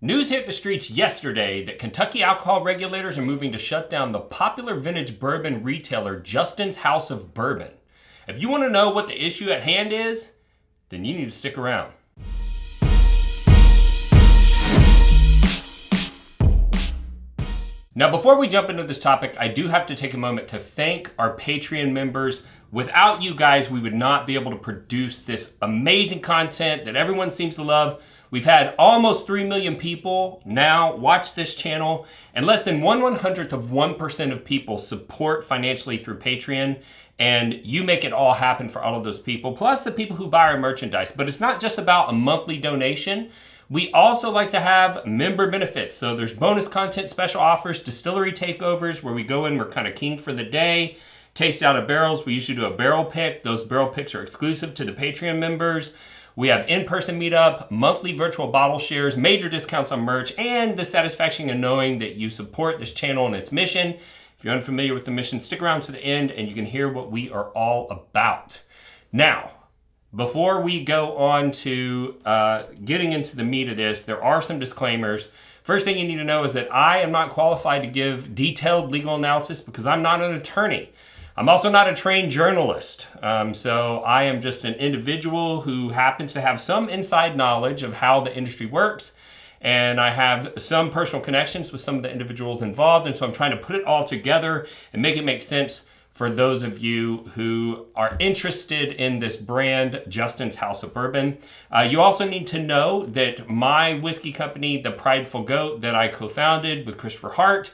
News hit the streets yesterday that Kentucky alcohol regulators are moving to shut down the popular vintage bourbon retailer Justin's House of Bourbon. If you want to know what the issue at hand is, then you need to stick around. Now, before we jump into this topic, I do have to take a moment to thank our Patreon members. Without you guys, we would not be able to produce this amazing content that everyone seems to love. We've had almost 3 million people now watch this channel, and less than 1/100th of 1% of people support financially through Patreon, and you make it all happen for all of those people, plus the people who buy our merchandise. But it's not just about a monthly donation. We also like to have member benefits. So there's bonus content, special offers, distillery takeovers where we go in, we're kind of king for the day, taste out of barrels. We usually do a barrel pick. Those barrel picks are exclusive to the Patreon members. We have in-person meetup, monthly virtual bottle shares, major discounts on merch, and the satisfaction of knowing that you support this channel and its mission. If you're unfamiliar with the mission, stick around to the end and you can hear what we are all about. Now, before we go on to getting into the meat of this, there are some disclaimers. First thing you need to know is that I am not qualified to give detailed legal analysis because I'm not an attorney. I'm also not a trained journalist. So I am just an individual who happens to have some inside knowledge of how the industry works. And I have some personal connections with some of the individuals involved. And so I'm trying to put it all together and make it make sense for those of you who are interested in this brand, Justin's House of Bourbon. You also need to know that my whiskey company, The Prideful Goat, that I co-founded with Christopher Hart,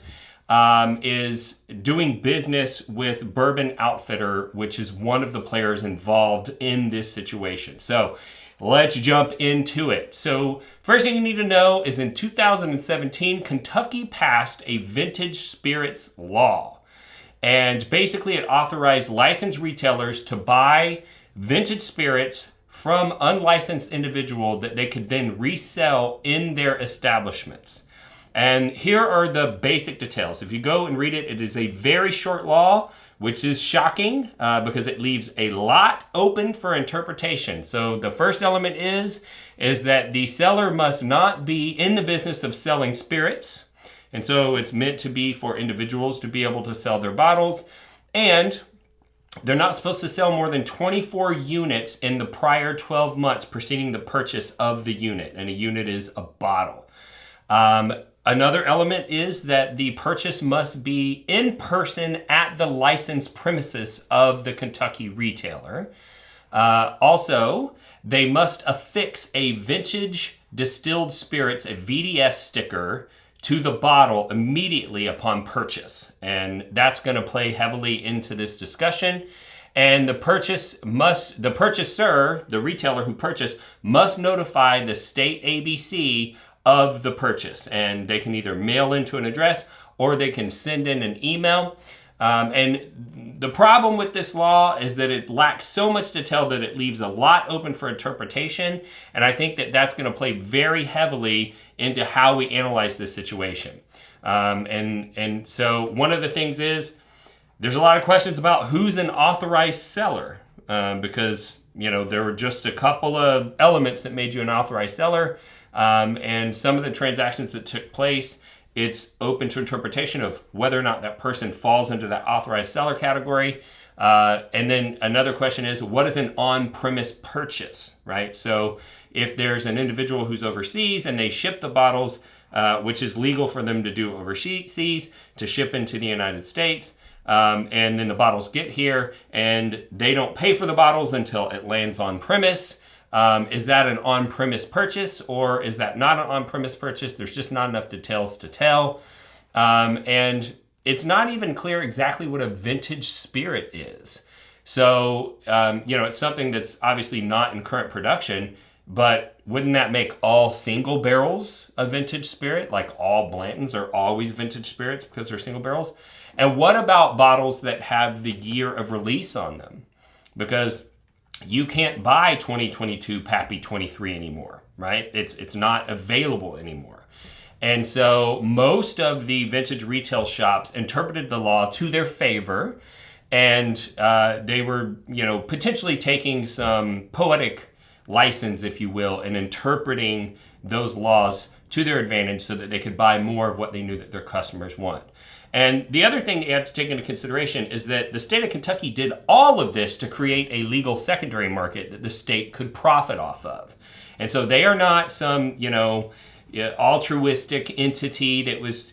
is doing business with Bourbon Outfitter, which is one of the players involved in this situation. So let's jump into it. So first thing you need to know is in 2017, Kentucky passed a vintage spirits law. And basically it authorized licensed retailers to buy vintage spirits from unlicensed individuals that they could then resell in their establishments. And here are the basic details. If you go and read it, it is a very short law, which is shocking because it leaves a lot open for interpretation. So the first element is that the seller must not be in the business of selling spirits. And so it's meant to be for individuals to be able to sell their bottles. And they're not supposed to sell more than 24 units in the prior 12 months preceding the purchase of the unit. And a unit is a bottle. Another element is that the purchase must be in person at the licensed premises of the Kentucky retailer. Also, they must affix a vintage distilled spirits, a VDS sticker, to the bottle immediately upon purchase. And that's going to play heavily into this discussion. And the purchaser, the retailer who purchased, must notify the state ABC of the purchase. And they can either mail into an address or they can send in an email. And the problem with this law is that it lacks so much detail that it leaves a lot open for interpretation. And I think that that's going to play very heavily into how we analyze this situation. And so one of the things is there's a lot of questions about who's an authorized seller because, you know, there were just a couple of elements that made you an authorized seller. And some of the transactions that took place, it's open to interpretation of whether or not that person falls into that authorized seller category. And then another question is, what is an on-premise purchase, right? So if there's an individual who's overseas and they ship the bottles, which is legal for them to do overseas, to ship into the United States, and then the bottles get here and they don't pay for the bottles until it lands on premise. Is that an on-premise purchase or is that not an on-premise purchase? There's just not enough details to tell. And it's not even clear exactly what a vintage spirit is. So, it's something that's obviously not in current production, but wouldn't that make all single barrels a vintage spirit? Like all Blantons are always vintage spirits because they're single barrels? And what about bottles that have the year of release on them? Because you can't buy 2022 Pappy 23 anymore, right? It's not available anymore. And so most of the vintage retail shops interpreted the law to their favor, and they were, potentially taking some poetic license, if you will, and interpreting those laws to their advantage so that they could buy more of what they knew that their customers want. And the other thing that you have to take into consideration is that the state of Kentucky did all of this to create a legal secondary market that the state could profit off of. And so they are not some, altruistic entity that was,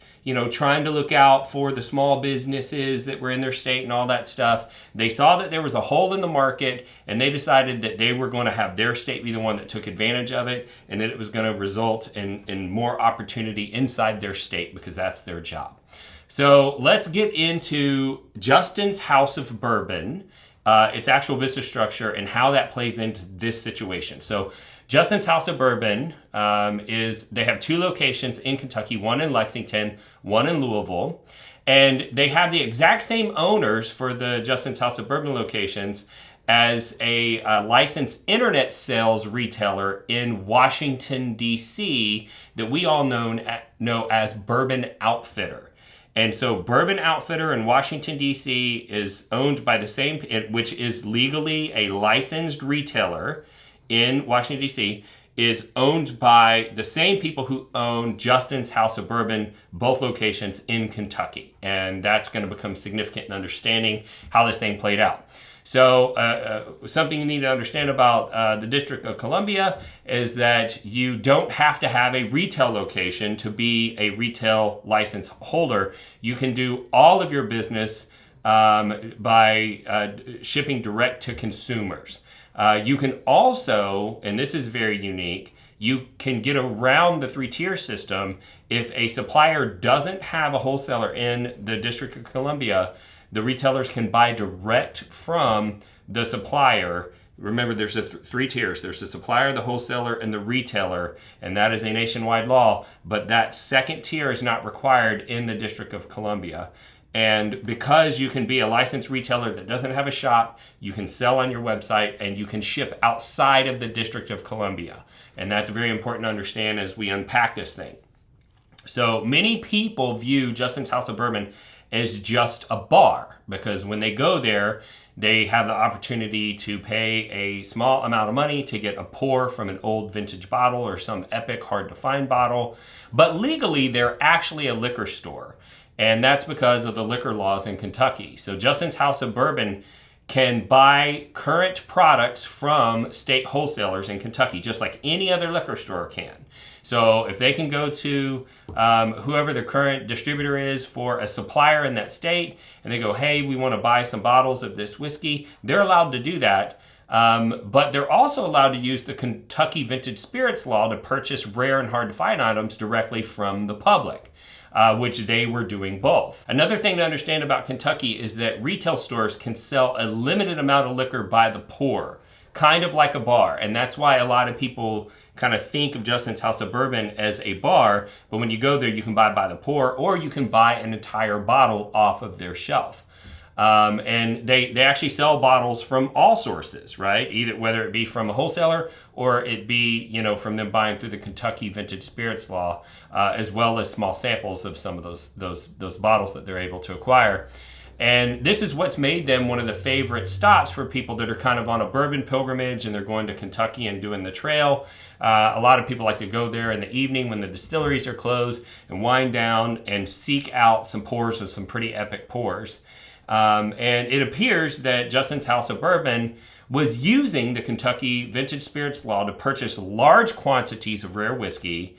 trying to look out for the small businesses that were in their state and all that stuff. They saw that there was a hole in the market, and they decided that they were going to have their state be the one that took advantage of it, and that it was going to result in more opportunity inside their state because that's their job. So let's get into Justin's House of Bourbon, its actual business structure, and how that plays into this situation. So Justin's House of Bourbon they have 2 locations in Kentucky, one in Lexington, one in Louisville. And they have the exact same owners for the Justin's House of Bourbon locations as a licensed internet sales retailer in Washington, D.C. that we all know as Bourbon Outfitter. And so Bourbon Outfitter in Washington, D.C. is owned by the same, which is legally a licensed retailer in Washington, D.C., is owned by the same people who own Justin's House of Bourbon, both locations in Kentucky. And that's going to become significant in understanding how this thing played out. So something you need to understand about the District of Columbia is that you don't have to have a retail location to be a retail license holder. You can do all of your business by shipping direct to consumers. You can also, and this is very unique, you can get around the 3-tier system if a supplier doesn't have a wholesaler in the District of Columbia. The retailers can buy direct from the supplier. Remember, there's 3 tiers. There's the supplier, the wholesaler, and the retailer, and that is a nationwide law. But that second tier is not required in the District of Columbia. And because you can be a licensed retailer that doesn't have a shop, you can sell on your website and you can ship outside of the District of Columbia. And that's very important to understand as we unpack this thing. So many people view Justin's House of Bourbon as just a bar, because when they go there, they have the opportunity to pay a small amount of money to get a pour from an old vintage bottle or some epic hard to find bottle. But legally, they're actually a liquor store. And that's because of the liquor laws in Kentucky. So Justin's House of Bourbon can buy current products from state wholesalers in Kentucky, just like any other liquor store can. So if they can go to whoever the current distributor is for a supplier in that state, and they go, hey, we want to buy some bottles of this whiskey, they're allowed to do that. But they're also allowed to use the Kentucky Vintage Spirits Law to purchase rare and hard to find items directly from the public. Which they were doing both. Another thing to understand about Kentucky is that retail stores can sell a limited amount of liquor by the pour, kind of like a bar. And that's why a lot of people kind of think of Justin's House of Bourbon as a bar, but when you go there, you can buy by the pour, or you can buy an entire bottle off of their shelf. And they actually sell bottles from all sources, right? Either whether it be from a wholesaler or it be, from them buying through the Kentucky Vintage Spirits Law, as well as small samples of some of those bottles that they're able to acquire. And this is what's made them one of the favorite stops for people that are kind of on a bourbon pilgrimage and they're going to Kentucky and doing the trail. A lot of people like to go there in the evening when the distilleries are closed and wind down and seek out some pours of some pretty epic pours. And it appears that Justin's House of Bourbon was using the Kentucky Vintage Spirits Law to purchase large quantities of rare whiskey,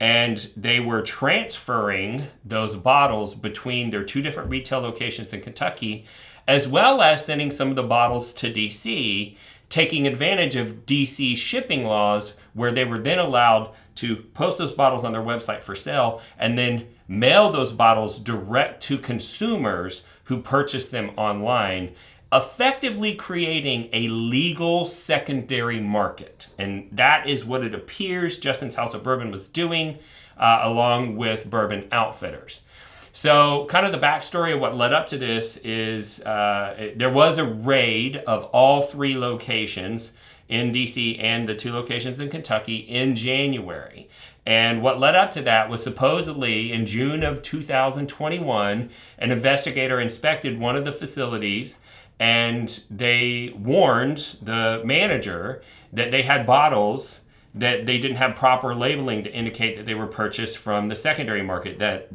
and they were transferring those bottles between their 2 different retail locations in Kentucky, as well as sending some of the bottles to D.C., taking advantage of D.C. shipping laws, where they were then allowed to post those bottles on their website for sale and then mail those bottles direct to consumers who purchase them online, effectively creating a legal secondary market. And that is what it appears Justin's House of Bourbon was doing, along with Bourbon Outfitters. So kind of the backstory of what led up to this is there was a raid of all 3 locations in D.C. and the 2 locations in Kentucky in January. And what led up to that was supposedly in June of 2021, an investigator inspected one of the facilities, and they warned the manager that they had bottles that they didn't have proper labeling to indicate that they were purchased from the secondary market, that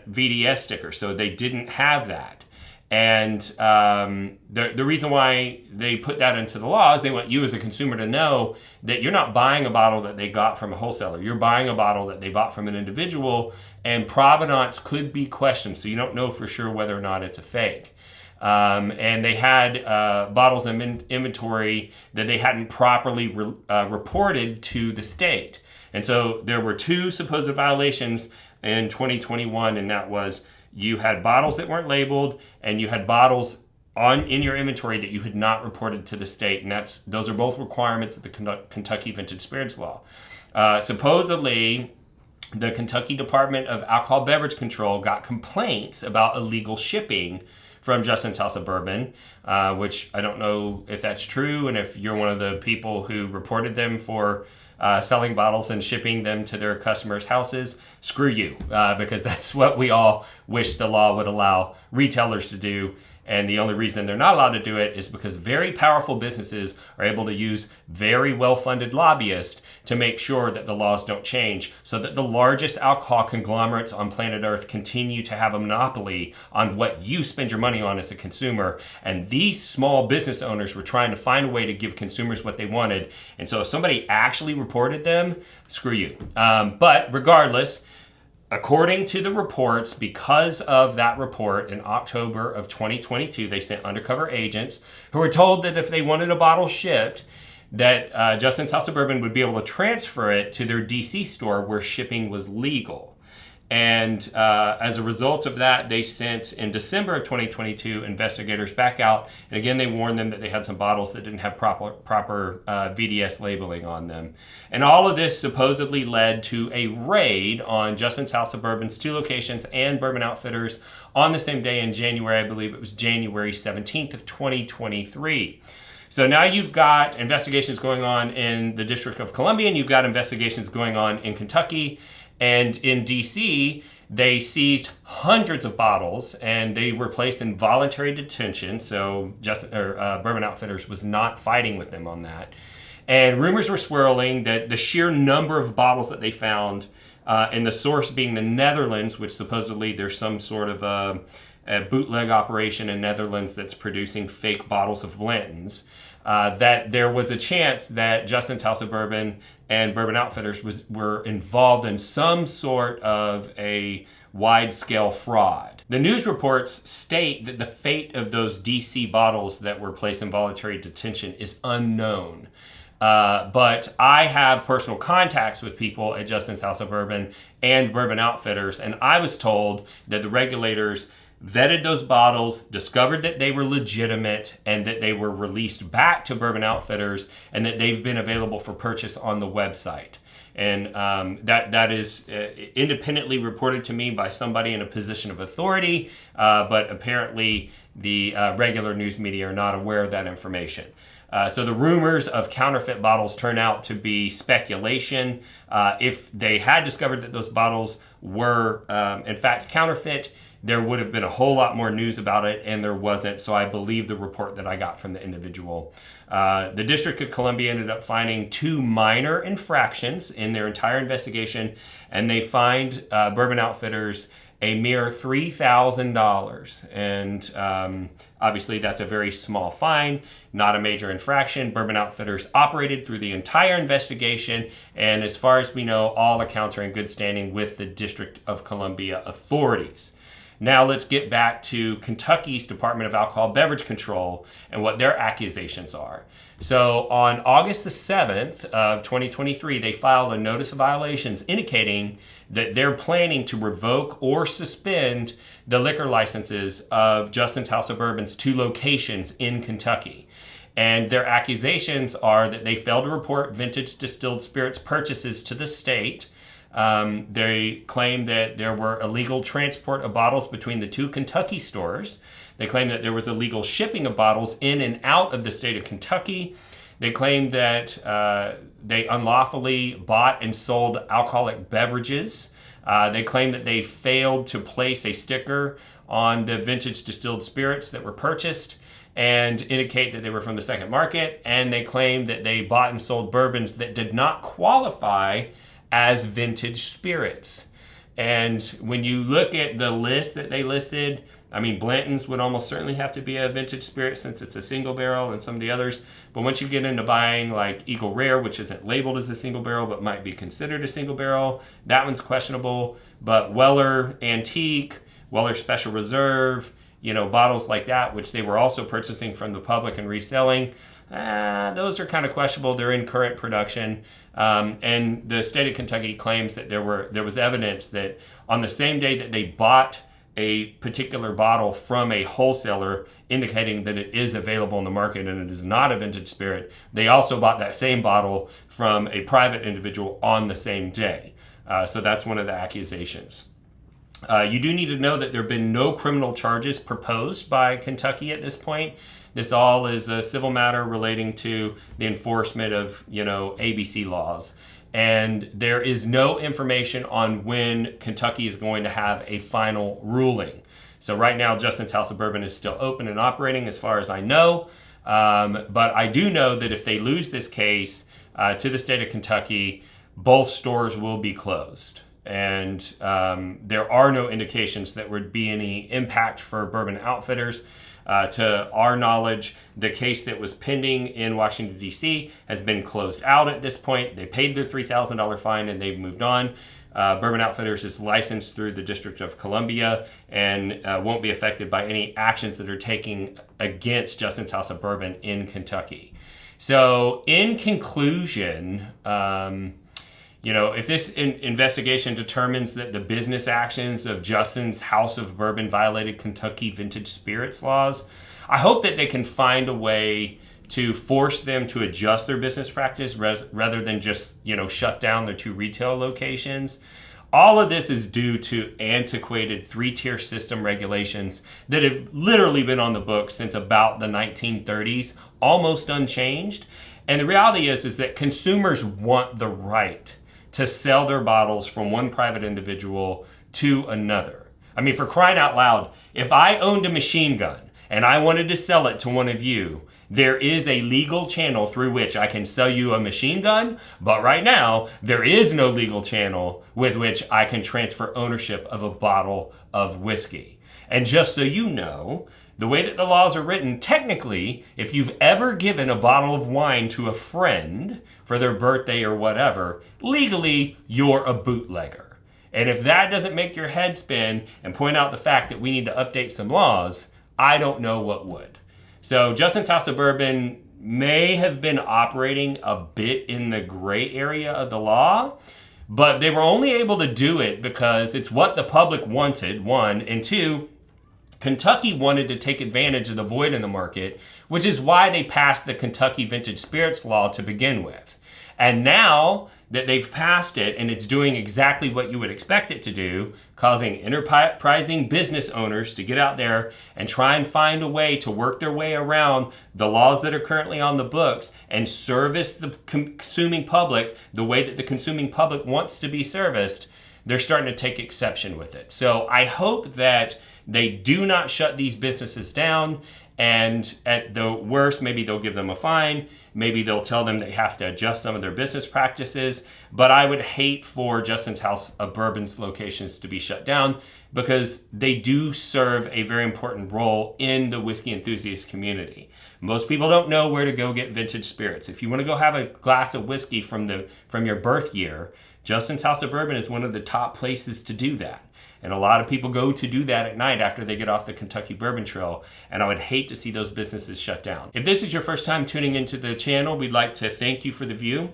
VDS sticker. So they didn't have that. And the reason why they put that into the law is they want you as a consumer to know that you're not buying a bottle that they got from a wholesaler. You're buying a bottle that they bought from an individual, and provenance could be questioned. So you don't know for sure whether or not it's a fake. And they had bottles in inventory that they hadn't properly reported to the state. And so there were two supposed violations in 2021, and that was you had bottles that weren't labeled, and you had bottles in your inventory that you had not reported to the state, and those are both requirements of the Kentucky Vintage Spirits Law. Supposedly, the Kentucky Department of Alcohol Beverage Control got complaints about illegal shipping from Justin's House of Bourbon, which I don't know if that's true, and if you're one of the people who reported them for selling bottles and shipping them to their customers' houses, screw you, because that's what we all wish the law would allow retailers to do. And the only reason they're not allowed to do it is because very powerful businesses are able to use very well-funded lobbyists to make sure that the laws don't change, so that the largest alcohol conglomerates on planet Earth continue to have a monopoly on what you spend your money on as a consumer. And these small business owners were trying to find a way to give consumers what they wanted. And so if somebody actually reported them, screw you. But regardless, according to the reports, because of that report in October of 2022, they sent undercover agents who were told that if they wanted a bottle shipped, that Justin's House of Bourbon would be able to transfer it to their DC store where shipping was legal. And as a result of that, they sent, in December of 2022, investigators back out. And again, they warned them that they had some bottles that didn't have proper VDS labeling on them. And all of this supposedly led to a raid on Justin's House of Bourbon's 2 locations and Bourbon Outfitters on the same day in January. I believe it was January 17th of 2023. So now you've got investigations going on in the District of Columbia, and you've got investigations going on in Kentucky. And in DC, they seized hundreds of bottles, and they were placed in voluntary detention. So Bourbon Outfitters was not fighting with them on that. And rumors were swirling that the sheer number of bottles that they found, and the source being the Netherlands, which supposedly there's some sort of a bootleg operation in Netherlands that's producing fake bottles of Blanton's, that there was a chance that Justin's House of Bourbon and Bourbon Outfitters were involved in some sort of a wide-scale fraud. The news reports state that the fate of those DC bottles that were placed in voluntary detention is unknown. But I have personal contacts with people at Justin's House of Bourbon and Bourbon Outfitters, and I was told that the regulators vetted those bottles, discovered that they were legitimate, and that they were released back to Bourbon Outfitters, and that they've been available for purchase on the website. And that is independently reported to me by somebody in a position of authority, but apparently the regular news media are not aware of that information. So the rumors of counterfeit bottles turn out to be speculation. If they had discovered that those bottles were in fact counterfeit, there would have been a whole lot more news about it, and there wasn't, so I believe the report that I got from the individual. The District of Columbia ended up finding 2 minor infractions in their entire investigation, and they fined Bourbon Outfitters a mere $3,000. And obviously that's a very small fine, not a major infraction. Bourbon Outfitters operated through the entire investigation, and as far as we know, all accounts are in good standing with the District of Columbia authorities. Now let's get back to Kentucky's Department of Alcohol Beverage Control and what their accusations are. So on August the 7th of 2023, they filed a notice of violations indicating that they're planning to revoke or suspend the liquor licenses of Justin's House of Bourbon's 2 locations in Kentucky. And their accusations are that they failed to report vintage distilled spirits purchases to the state. They claim that there were illegal transport of bottles between the 2 Kentucky stores. They claim that there was illegal shipping of bottles in and out of the state of Kentucky. They claim that they unlawfully bought and sold alcoholic beverages. They claim that they failed to place a sticker on the vintage distilled spirits that were purchased. and indicate that they were from the second market, and they claimed that they bought and sold bourbons that did not qualify as vintage spirits. And when you look at the list that they listed, I mean, Blanton's would almost certainly have to be a vintage spirit since it's a single barrel, and some of the others. But once you get into buying like Eagle Rare, which isn't labeled as a single barrel but might be considered a single barrel, that one's questionable. But Weller Antique, Weller Special Reserve, bottles like that, which they were also purchasing from the public and reselling, those are kind of questionable. They're in current production. And the state of Kentucky claims that there was evidence that on the same day that they bought a particular bottle from a wholesaler, indicating that it is available in the market and it is not a vintage spirit, they also bought that same bottle from a private individual on the same day. So that's one of the accusations. You do need to know that there have been no criminal charges proposed by Kentucky at this point. This all is a civil matter relating to the enforcement of, ABC laws. And there is no information on when Kentucky is going to have a final ruling. So right now, Justin's House of Bourbon is still open and operating as far as I know. But I do know that if they lose this case to the state of Kentucky, both stores will be closed. And there are no indications that would be any impact for Bourbon Outfitters. To our knowledge, the case that was pending in Washington, D.C. has been closed out at this point. They paid their $3,000 fine and they've moved on. Bourbon Outfitters is licensed through the District of Columbia and won't be affected by any actions that are taken against Justin's House of Bourbon in Kentucky. So in conclusion, if this investigation determines that the business actions of Justin's House of Bourbon violated Kentucky vintage spirits laws, I hope that they can find a way to force them to adjust their business practice rather than just, shut down their 2 retail locations. All of this is due to antiquated 3-tier system regulations that have literally been on the books since about the 1930s, almost unchanged. And the reality is that consumers want the right to sell their bottles from one private individual to another. I mean, for crying out loud, if I owned a machine gun and I wanted to sell it to one of you, there is a legal channel through which I can sell you a machine gun, but right now, there is no legal channel with which I can transfer ownership of a bottle of whiskey. And just so you know, the way that the laws are written, technically, if you've ever given a bottle of wine to a friend for their birthday or whatever, legally, you're a bootlegger. And if that doesn't make your head spin and point out the fact that we need to update some laws, I don't know what would. So Justin's House of Bourbon may have been operating a bit in the gray area of the law, but they were only able to do it because it's what the public wanted, 1, and 2, Kentucky wanted to take advantage of the void in the market, which is why they passed the Kentucky Vintage Spirits Law to begin with. And now that they've passed it and it's doing exactly what you would expect it to do, causing enterprising business owners to get out there and try and find a way to work their way around the laws that are currently on the books and service the consuming public the way that the consuming public wants to be serviced, they're starting to take exception with it. So I hope that they do not shut these businesses down, and at the worst, maybe they'll give them a fine. Maybe they'll tell them they have to adjust some of their business practices. But I would hate for Justin's House of Bourbon's locations to be shut down because they do serve a very important role in the whiskey enthusiast community. Most people don't know where to go get vintage spirits. If you want to go have a glass of whiskey from your birth year, Justin's House of Bourbon is one of the top places to do that. And a lot of people go to do that at night after they get off the Kentucky Bourbon Trail, and I would hate to see those businesses shut down. If this is your first time tuning into the channel, we'd like to thank you for the view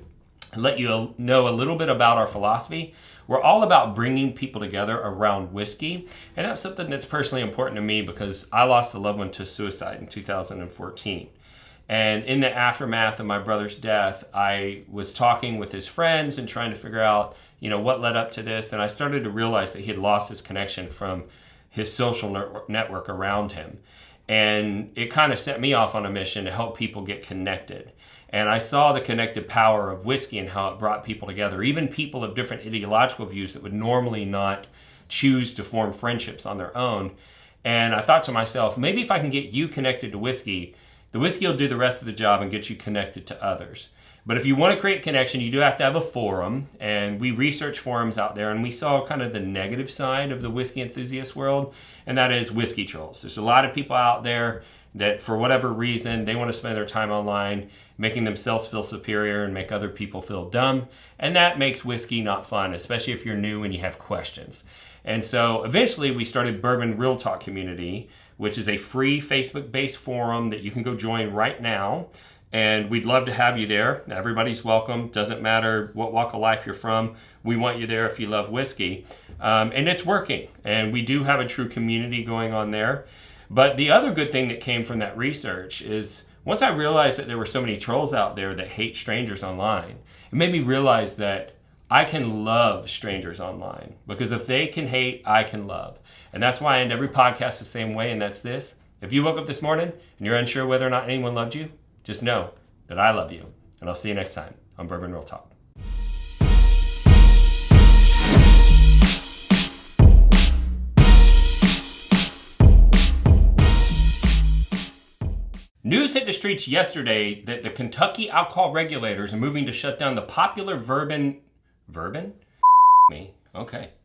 and let you know a little bit about our philosophy. We're all about bringing people together around whiskey, and that's something that's personally important to me because I lost a loved one to suicide in 2014. And in the aftermath of my brother's death, I was talking with his friends and trying to figure out, what led up to this. And I started to realize that he had lost his connection from his social network around him. And it kind of set me off on a mission to help people get connected. And I saw the connective power of whiskey and how it brought people together, even people of different ideological views that would normally not choose to form friendships on their own. And I thought to myself, maybe if I can get you connected to whiskey, the whiskey will do the rest of the job and get you connected to others. But if you want to create connection, you do have to have a forum. And we researched forums out there, and we saw kind of the negative side of the whiskey enthusiast world, and that is whiskey trolls. There's a lot of people out there that, for whatever reason, they want to spend their time online making themselves feel superior and make other people feel dumb. And that makes whiskey not fun, especially if you're new and you have questions. And so eventually we started Bourbon Real Talk Community, which is a free Facebook-based forum that you can go join right now. And we'd love to have you there. Everybody's welcome. Doesn't matter what walk of life you're from. We want you there if you love whiskey. And it's working. And we do have a true community going on there. But the other good thing that came from that research is once I realized that there were so many trolls out there that hate strangers online, it made me realize that I can love strangers online, because if they can hate, I can love. And that's why I end every podcast the same way, and that's this. If you woke up this morning and you're unsure whether or not anyone loved you, just know that I love you. And I'll see you next time on Bourbon Real Talk. News hit the streets yesterday that the Kentucky alcohol regulators are moving to shut down the popular Bourbon? Me? Okay.